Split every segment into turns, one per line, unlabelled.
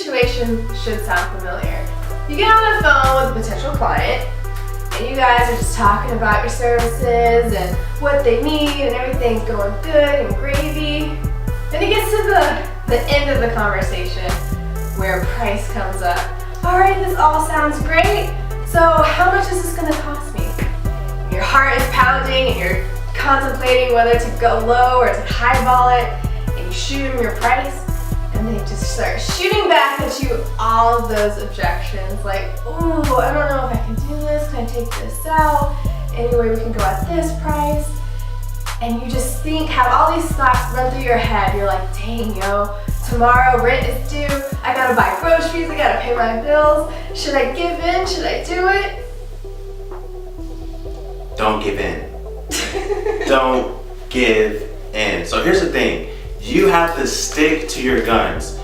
situation should sound familiar. You get on the phone with a potential client, and you guys are just talking about your services and what they need, and everything's going good and gravy. Then it gets to the end of the conversation where price comes up. All right, this all sounds great. So how much is this gonna cost me? Your heart is pounding and you're contemplating whether to go low or to highball it, and you shoot them your price, and they just start shooting back at you all of those objections like, ooh, I don't know if I can do this, can I take this out? Anyway, we can go at this price. And you just have all these thoughts run through your head. You're like, dang, yo, tomorrow rent is due, I gotta buy groceries, I gotta pay my bills. Should I give in? Should I do it?
Don't give in. Don't give in. So here's the thing. You have to stick to your guns.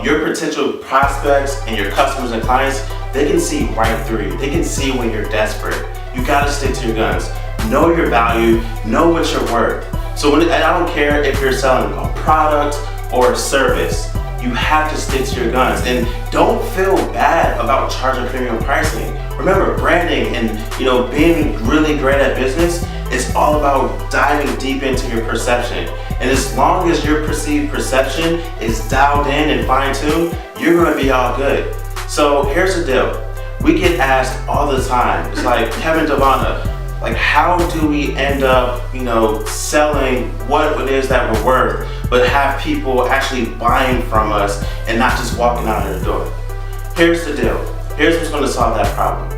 Your potential prospects and your customers and clients, they can see right through you. They can see when you're desperate. You gotta stick to your guns. Know your value, know what you're worth. So and I don't care if you're selling a product or a service, you have to stick to your guns. And don't feel bad about charging premium pricing. Remember, branding and being really great at business is all about diving deep into your perception. And as long as your perceived perception is dialed in and fine-tuned, you're gonna be all good. So here's the deal. We get asked all the time, it's like, Kevin Devana, like, how do we end up, selling what it is that we're worth, but have people actually buying from us and not just walking out of the door? Here's the deal. Here's what's gonna solve that problem.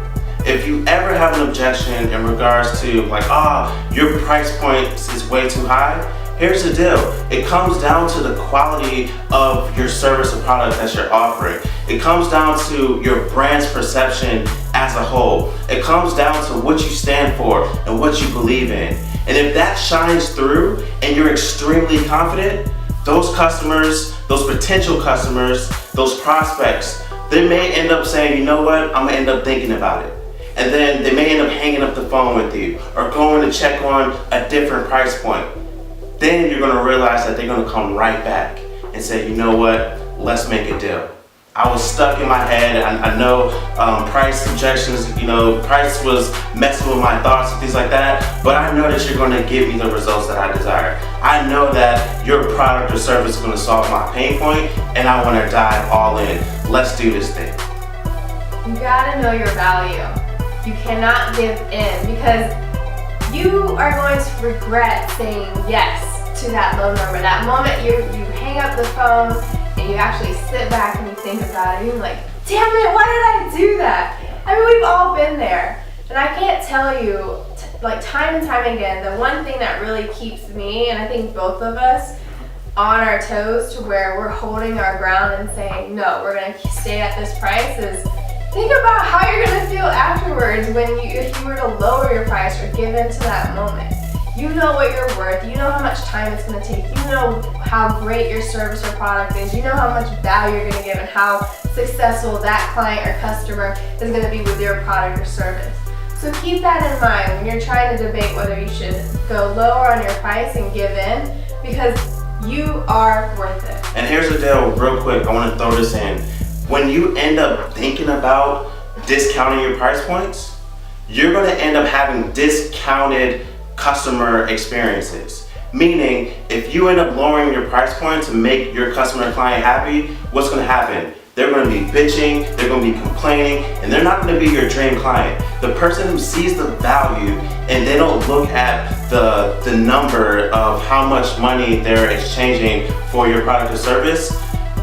If you ever have an objection in regards to your price point is way too high, here's the deal. It comes down to the quality of your service or product that you're offering. It comes down to your brand's perception as a whole. It comes down to what you stand for and what you believe in. And if that shines through and you're extremely confident, those customers, those potential customers, those prospects, they may end up saying, you know what, I'm gonna end up thinking about it. And then they may end up hanging up the phone with you or going to check on a different price point. Then you're gonna realize that they're gonna come right back and say, you know what, let's make a deal. I was stuck in my head. I know price objections, price was messing with my thoughts and things like that, but I know that you're gonna give me the results that I desire. I know that your product or service is gonna solve my pain point, and I wanna dive all in. Let's do this thing.
You gotta know your value. You cannot give in, because you are going to regret saying yes to that low number. That moment you hang up the phone and you actually sit back and you think about it, and you're like, damn it, why did I do that? I mean, we've all been there. And I can't tell you, time and time again, the one thing that really keeps me, and I think both of us, on our toes to where we're holding our ground and saying, no, we're gonna stay at this price, is think about how you're gonna feel afterwards if you were to lower your price or give in to that moment. You know what you're worth, you know how much time it's gonna take, you know how great your service or product is, you know how much value you're gonna give and how successful that client or customer is gonna be with your product or service. So keep that in mind when you're trying to debate whether you should go lower on your price and give in, because you are worth it.
And here's the deal, real quick, I wanna throw this in. When you end up thinking about discounting your price points, you're gonna end up having discounted customer experiences. Meaning, if you end up lowering your price point to make your customer and client happy, what's gonna happen? They're gonna be bitching, they're gonna be complaining, and they're not gonna be your dream client. The person who sees the value and they don't look at the number of how much money they're exchanging for your product or service,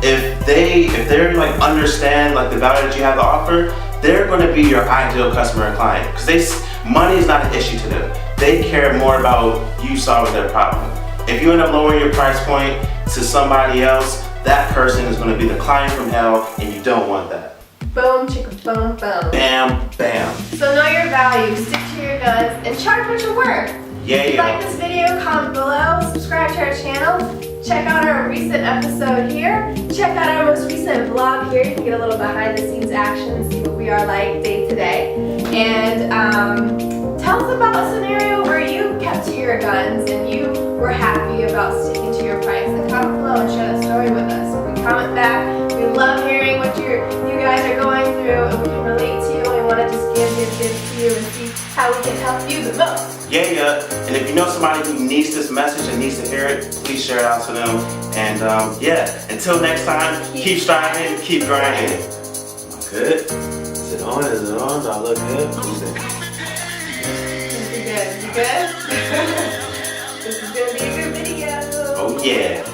if they're understand the value that you have to offer, they're going to be your ideal customer and client, because money is not an issue to them. They care more about you solving their problem. If you end up lowering your price point to somebody else, that person is going to be the client from hell, and you don't want that.
Boom, chicka, boom, boom.
Bam, bam.
So know your value, stick to your guns, and charge what you're worth.
Yeah.
If you like this video, comment below, subscribe to our channel, check out our recent episode here, check out our most recent vlog here. You can get a little behind the scenes action, see what we are like day to day. And tell us about a scenario where you kept to your guns and you were happy about sticking to your price. And comment below and share that story with us. If we comment back, we love hearing relate to you and we want to just give to you and see how we can help you the most.
Yeah. And if you know somebody who needs this message and needs to hear it, please share it out to them. And until next time, keep striving, keep grinding. Am I good? Is it on? Is it on? Do I look good?
You good? You good? This is gonna be a good video.
Oh yeah.